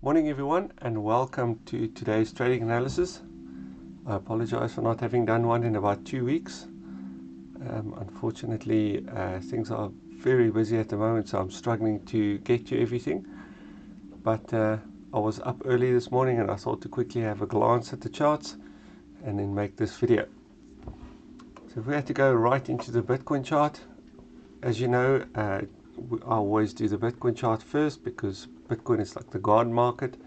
Morning everyone, and welcome to today's trading analysis. I apologize for not having done one in about 2 weeks. Unfortunately, things are very busy at the moment, so I'm struggling to get to everything. But I was up early this morning and I thought to quickly have a glance at the charts and then make this video. So if we had to go right into the Bitcoin chart, as you know, I always do the Bitcoin chart first because Bitcoin is like the God market,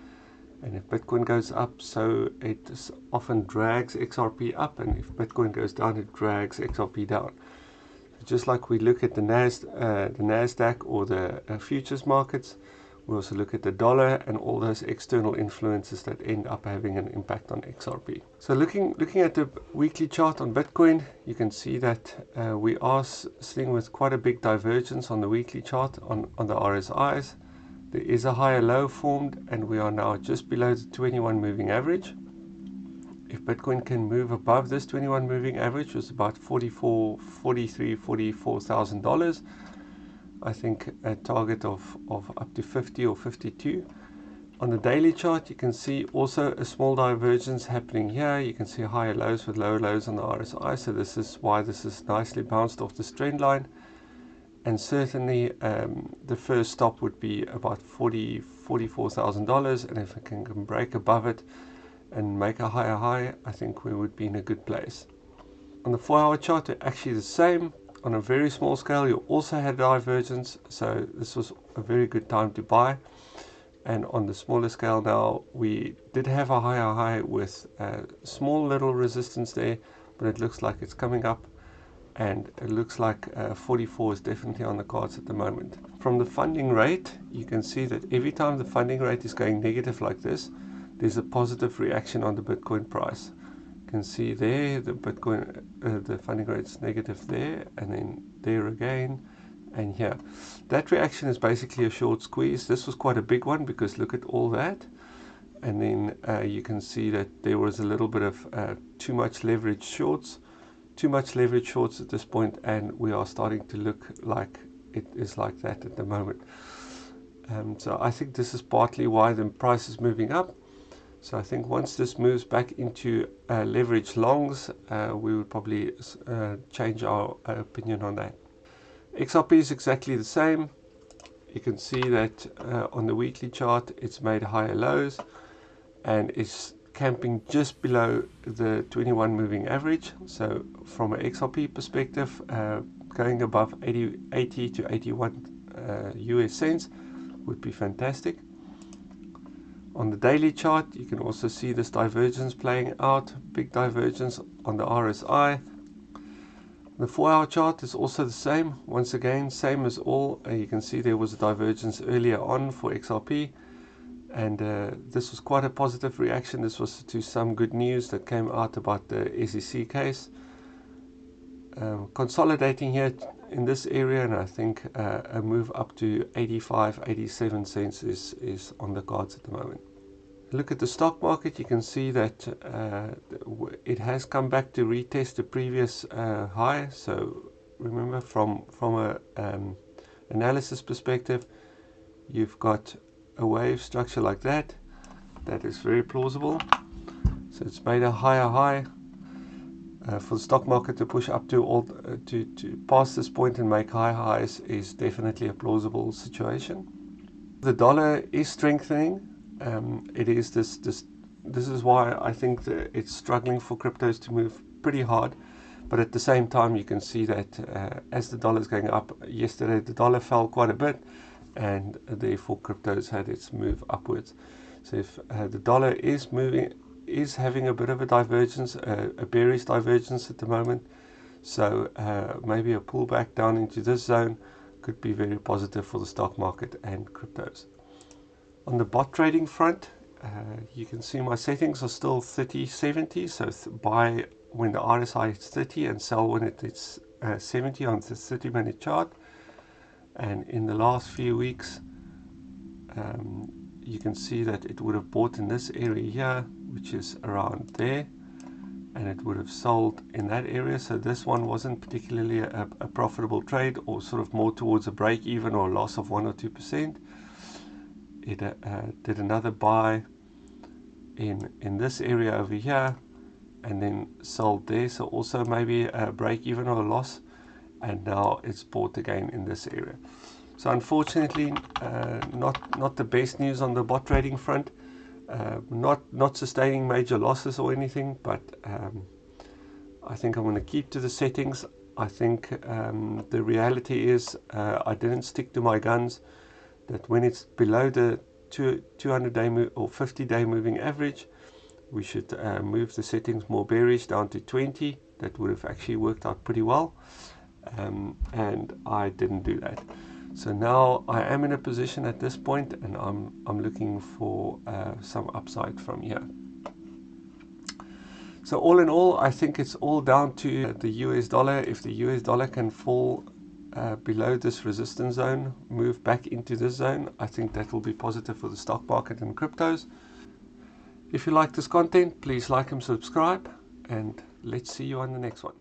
and if Bitcoin goes up, so it often drags XRP up, and if Bitcoin goes down, it drags XRP down. Just like we look at the Nasdaq or the futures markets, we also look at the dollar and all those external influences that end up having an impact on XRP. So looking at the weekly chart on Bitcoin, you can see that we are sitting with quite a big divergence on the weekly chart on the RSIs. There is a higher low formed, and we are now just below the 21 moving average. If Bitcoin can move above this 21 moving average, which is about $44,000, I think a target of up to 50 or 52. On the daily chart, you can see also a small divergence happening here. You can see higher lows with lower lows on the RSI, so this is why this is nicely bounced off this trend line. And certainly the first stop would be about $44,000, and if it can break above it and make a higher high, I think we would be in a good place. On the 4-hour chart, they're actually the same. On a very small scale, you also had divergence, so this was a very good time to buy. And on the smaller scale now, we did have a higher high with a small little resistance there, but it looks like it's coming up, and it looks like 44 is definitely on the cards at the moment. From the funding rate, you can see that every time the funding rate is going negative like this, there's a positive reaction on the Bitcoin price. You can see there the Bitcoin, the funding rate's negative there, and then there again, and here. That reaction is basically a short squeeze. This was quite a big one because look at all that. And then you can see that there was a little bit of too much leverage shorts at this point, and we are starting to look like it is like that at the moment. So I think this is partly why the price is moving up. So I think once this moves back into leverage longs, we would probably change our opinion on that. XRP is exactly the same. You can see that on the weekly chart it's made higher lows and it's camping just below the 21 moving average. So from an XRP perspective, going above 80 to 81 US cents would be fantastic. On the daily chart, you can also see this divergence playing out, big divergence on the RSI. The 4-hour chart is also the same. Once again, same as all. You can see there was a divergence earlier on for XRP, and this was quite a positive reaction. This was to some good news that came out about the SEC case. Consolidating here in this area, and I think a move up to 85-87 cents is on the cards at the moment. Look at the stock market, you can see that it has come back to retest the previous high. So remember, from a analysis perspective, you've got a wave structure like that. That is very plausible. So it's made a higher high. For the stock market to push up to past this point and make high highs is definitely a plausible situation. The dollar is strengthening. It is this is why I think that it's struggling for cryptos to move pretty hard. But at the same time, you can see that as the dollar is going up, yesterday the dollar fell quite a bit, and therefore cryptos had its move upwards. So if the dollar is having a bit of a divergence, a bearish divergence at the moment, so maybe a pullback down into this zone could be very positive for the stock market and cryptos. On the bot trading front, you can see my settings are still 30-70, so buy when the RSI is 30 and sell when it's 70 on the 30-minute chart. And in the last few weeks, you can see that it would have bought in this area here, which is around there, and it would have sold in that area. So this one wasn't particularly a profitable trade, or sort of more towards a break even or a loss of 1 or 2%. it did another buy in this area over here, and then sold there, so also maybe a break even or a loss, and now it's bought again in this area. So unfortunately, not the best news on the bot trading front. Not sustaining major losses or anything, but I think I'm going to keep to the settings. I think the reality is I didn't stick to my guns, that when it's below the 200-day or 50-day moving average, we should move the settings more bearish down to 20. That would have actually worked out pretty well, and I didn't do that. So now I am in a position at this point, and I'm looking for some upside from here. So all in all, I think it's all down to the US dollar. If the US dollar can fall below this resistance zone, move back into this zone, I think that will be positive for the stock market and cryptos. If you like this content, please like and subscribe, and let's see you on the next one.